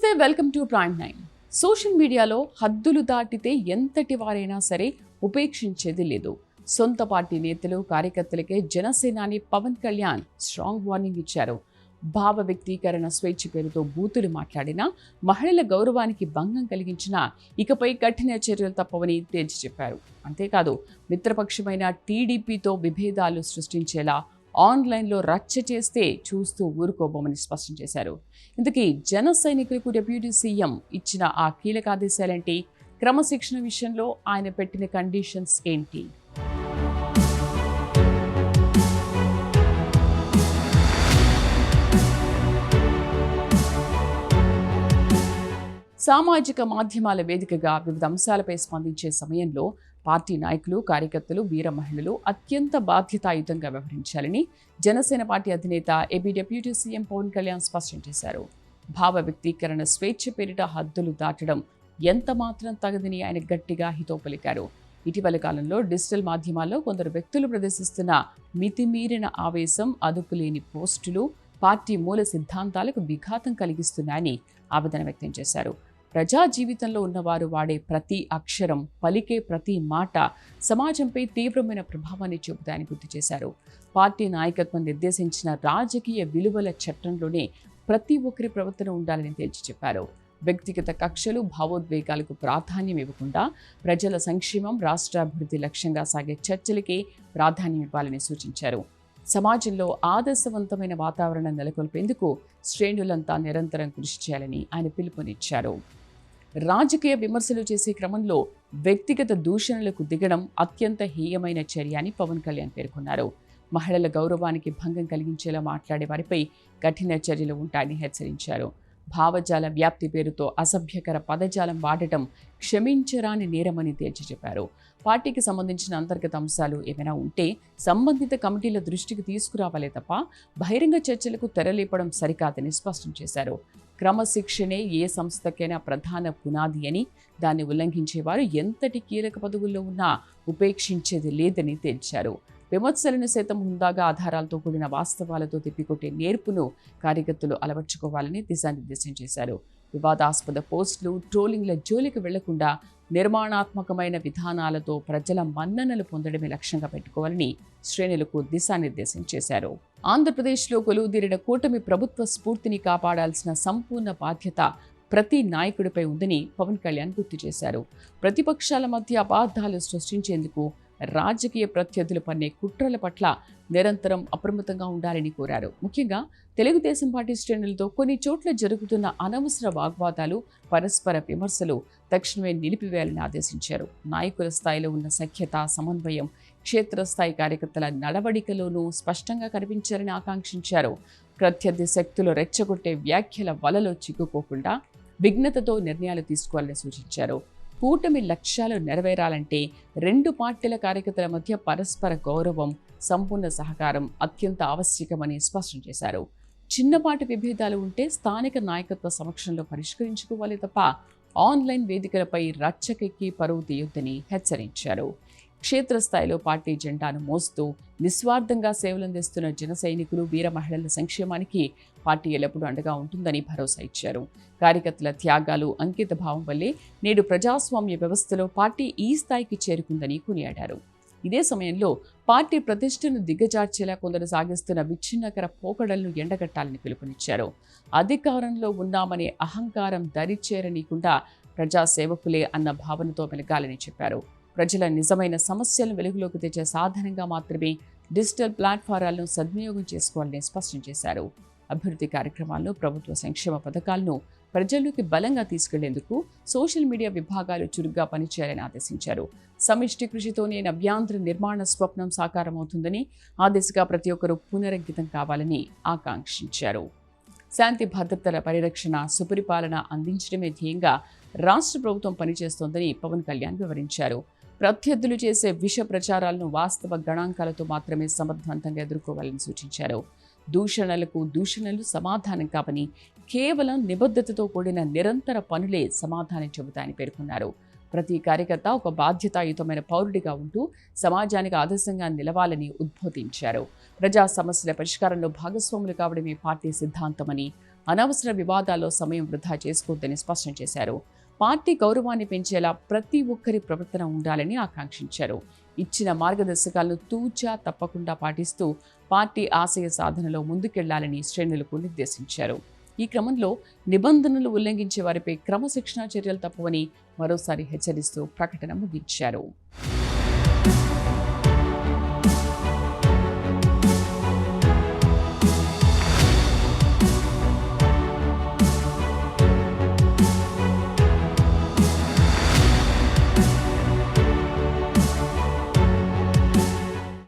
నమస్తే, welcome to prime 9. Social మీడియాలో హద్దులు దాటితే ఎంతటి వారైనా సరే ఉపేక్షించేది లేదు. సొంత పార్టీ నేతలు, కార్యకర్తలకే జనసేనాని పవన్ కళ్యాణ్ స్ట్రాంగ్ వార్నింగ్ ఇచ్చారు. భావ వ్యక్తీకరణ స్వేచ్ఛ పేరుతో బూతులు మాట్లాడినా, మహిళల గౌరవానికి భంగం కలిగించినా ఇకపై కఠిన చర్యలు తప్పవని తేల్చి చెప్పారు. అంతేకాదు, మిత్రపక్షమైన టీడీపీతో విభేదాలు సృష్టించేలా ఆన్లైన్లో రచ్చ చేస్తే చూస్తూ ఊరుకోబోమని స్పష్టం చేశారు. ఇందుకీ జన సైనికులకు డిప్యూటీ సీఎం ఇచ్చిన ఆ కీలక ఆదేశాలేంటి? క్రమశిక్షణ విషయంలో ఆయన పెట్టిన కండిషన్స్ ఏంటి? సామాజిక మాధ్యమాల వేదికగా వివిధ అంశాలపై స్పందించే సమయంలో పార్టీ నాయకులు, కార్యకర్తలు, వీర మహిళలు అత్యంత బాధ్యతాయుతంగా వ్యవహరించాలని జనసేన పార్టీ అధినేత AP deputy CM Pawan Kalyan స్పష్టం చేశారు. భావ వ్యక్తీకరణ స్వేచ్ఛ పేరిట హద్దులు దాటడం ఎంత మాత్రం తగదని ఆయన గట్టిగా హితవు పలికారు. ఇటీవల కాలంలో డిజిటల్ మాధ్యమాల్లో కొందరు వ్యక్తులు ప్రదర్శిస్తున్న మితిమీరిన ఆవేశం, అదుపులేని పోస్టులు పార్టీ మూల సిద్ధాంతాలకు విఘాతం కలిగిస్తున్నాయని ఆవేదన వ్యక్తం చేశారు. ప్రజా జీవితంలో ఉన్నవారు వాడే ప్రతి అక్షరం, పలికే ప్రతి మాట సమాజంపై తీవ్రమైన ప్రభావాన్ని చూపుతాయని గుర్తు చేశారు. పార్టీ నాయకత్వం నిర్దేశించిన రాజకీయ విలువల చట్టంలోనే ప్రతి ఒక్కరి ప్రవర్తన ఉండాలని తేల్చి చెప్పారు. వ్యక్తిగత కక్షలు, భావోద్వేగాలకు ప్రాధాన్యం ఇవ్వకుండా ప్రజల సంక్షేమం, రాష్ట్రాభివృద్ధి లక్ష్యంగా సాగే చర్చలకే ప్రాధాన్యం ఇవ్వాలని సూచించారు. సమాజంలో ఆదర్శవంతమైన వాతావరణం నెలకొల్పేందుకు శ్రేణులంతా నిరంతరం కృషి చేయాలని ఆయన పిలుపునిచ్చారు. రాజకీయ విమర్శలు చేసే క్రమంలో వ్యక్తిగత దూషణలకు దిగడం అత్యంత హేయమైన చర్య అని పవన్ కళ్యాణ్ పేర్కొన్నారు. మహిళల గౌరవానికి భంగం కలిగించేలా మాట్లాడే వారిపై కఠిన చర్యలు ఉంటాయని హెచ్చరించారు. భావజాల వ్యాప్తి పేరుతో అసభ్యకర పదజాలం వాడటం క్షమించరాని నేరమని తేల్చి చెప్పారు. పార్టీకి సంబంధించిన అంతర్గత అంశాలు ఏమైనా ఉంటే సంబంధిత కమిటీల దృష్టికి తీసుకురావాలే తప్ప బహిరంగ చర్చలకు తెరలేపడం సరికాదని స్పష్టం చేశారు. క్రమశిక్షణే ఏ సంస్థకైనా ప్రధాన పునాది అని, దాన్ని ఉల్లంఘించేవారు ఎంతటి కీలక పదవుల్లో ఉన్నా ఉపేక్షించేది లేదని తేల్చారు. విమర్శలను సైతం హుందాగా ఆధారాలతో కూడిన వాస్తవాలతో తిప్పికొట్టే నేర్పును కార్యకర్తలు అలవర్చుకోవాలని దిశానిర్దేశం చేశారు. వివాదాస్పద పోస్టులు, ట్రోలింగ్ల జోలికి వెళ్లకుండా నిర్మాణాత్మకమైన విధానాలతో ప్రజల మన్ననలు పొందడమే లక్ష్యంగా పెట్టుకోవాలని శ్రేణులకు దిశానిర్దేశం చేశారు. ఆంధ్రప్రదేశ్లో కొలువుదీరిన కూటమి ప్రభుత్వ స్ఫూర్తిని కాపాడాల్సిన సంపూర్ణ బాధ్యత ప్రతి నాయకుడిపై ఉందని పవన్ కళ్యాణ్ గుర్తు చేశారు. ప్రతిపక్షాల మధ్య అపార్థాలు సృష్టించేందుకు రాజకీయ ప్రత్యర్థులు పన్నే కుట్రల పట్ల నిరంతరం అప్రమత్తంగా ఉండాలని కోరారు. ముఖ్యంగా తెలుగుదేశం పార్టీ శ్రేణులతో కొన్ని చోట్ల జరుగుతున్న అనవసర వాగ్వాదాలు, పరస్పర విమర్శలు తక్షణమే నిలిపివేయాలని ఆదేశించారు. నాయకుల స్థాయిలో ఉన్న సఖ్యత, సమన్వయం క్షేత్రస్థాయి కార్యకర్తల నడవడికలోనూ స్పష్టంగా కనిపించారని ఆకాంక్షించారు. ప్రత్యర్థి శక్తులు రెచ్చగొట్టే వ్యాఖ్యల వలలో చిక్కుకోకుండా విఘ్నతతో నిర్ణయాలు తీసుకోవాలని సూచించారు. కూటమి లక్ష్యాలు నెరవేరాలంటే రెండు పార్టీల కార్యకర్తల మధ్య పరస్పర గౌరవం, సంపూర్ణ సహకారం అత్యంత ఆవశ్యకమని స్పష్టం చేశారు. చిన్నపాటి విభేదాలు ఉంటే స్థానిక నాయకత్వ సమక్షంలో పరిష్కరించుకోవాలి తప్ప ఆన్లైన్ వేదికలపై రచ్చకెక్కి పరువు తీయొద్దని హెచ్చరించారు. క్షేత్రస్థాయిలో పార్టీ జెండాను మోస్తూ నిస్వార్థంగా సేవలందిస్తున్న జన సైనికులు, వీర మహిళల సంక్షేమానికి పార్టీ ఎల్లప్పుడూ అండగా ఉంటుందని భరోసా ఇచ్చారు. కార్యకర్తల త్యాగాలు, అంకిత భావం వల్లే నేడు ప్రజాస్వామ్య వ్యవస్థలో పార్టీ ఈ స్థాయికి చేరుకుందని కొనియాడారు. ఇదే సమయంలో పార్టీ ప్రతిష్టను దిగజార్చేలా కొందరు సాగిస్తున్న విచ్ఛిన్నకర పోకడలను ఎండగట్టాలని పిలుపునిచ్చారు. అధికారంలో ఉన్నామనే అహంకారం దరిచేరనీయకుండా ప్రజాసేవకులే అన్న భావనతో మెలగాలని చెప్పారు. ప్రజల నిజమైన సమస్యలను వెలుగులోకి తెచ్చే సాధనంగా మాత్రమే డిజిటల్ ప్లాట్ఫారాలను సద్వినియోగం చేసుకోవాలని స్పష్టం చేశారు. అభివృద్ధి కార్యక్రమాలను, ప్రభుత్వ సంక్షేమ పథకాలను ప్రజల్లోకి బలంగా తీసుకెళ్లేందుకు సోషల్ మీడియా విభాగాలు చురుగ్గా పనిచేయాలని ఆదేశించారు. సమిష్టి కృషితోనే నవ్యాంధ్ర నిర్మాణ స్వప్నం సాకారమవుతుందని, ఆ దిశగా ప్రతి ఒక్కరూ పునరంకితం కావాలని ఆకాంక్షించారు. శాంతి భద్రతల పరిరక్షణ, సుపరిపాలన అందించడమే ధ్యేయంగా రాష్ట్ర ప్రభుత్వం పనిచేస్తోందని పవన్ కళ్యాణ్ వివరించారు. ప్రత్యర్థులు చేసే విష ప్రచారాలను వాస్తవ గణాంకాలతో మాత్రమే సమర్థవంతంగా ఎదుర్కోవాలని సూచించారు. దూషణలు సమాధానం కావని, కేవలం నిబద్ధతతో కూడిన నిరంతర పనులే సమాధానం చెబుతాయని పేర్కొన్నారు. ప్రతి కార్యకర్త ఒక బాధ్యతాయుతమైన పౌరుడిగా ఉంటూ సమాజానికి ఆదర్శంగా నిలవాలని ఉద్బోధించారు. ప్రజా సమస్యల పరిష్కారంలో భాగస్వాములు కావడమే పార్టీ సిద్ధాంతమని, అనవసర వివాదాల్లో సమయం వృధా చేసుకోవద్దని స్పష్టం చేశారు. పార్టీ గౌరవాన్ని పెంచేలా ప్రతి ఒక్కరి ప్రవర్తన ఉండాలని ఆకాంక్షించారు. ఇచ్చిన మార్గదర్శకాలను తూచా తప్పకుండా పాటిస్తూ పార్టీ ఆశయ సాధనలో ముందుకెళ్లాలని శ్రేణులకు నిర్దేశించారు. ఈ క్రమంలో నిబంధనలు ఉల్లంఘించే వారిపై క్రమశిక్షణా చర్యలు తప్పవని మరోసారి హెచ్చరిస్తూ ప్రకటన ముగించారు.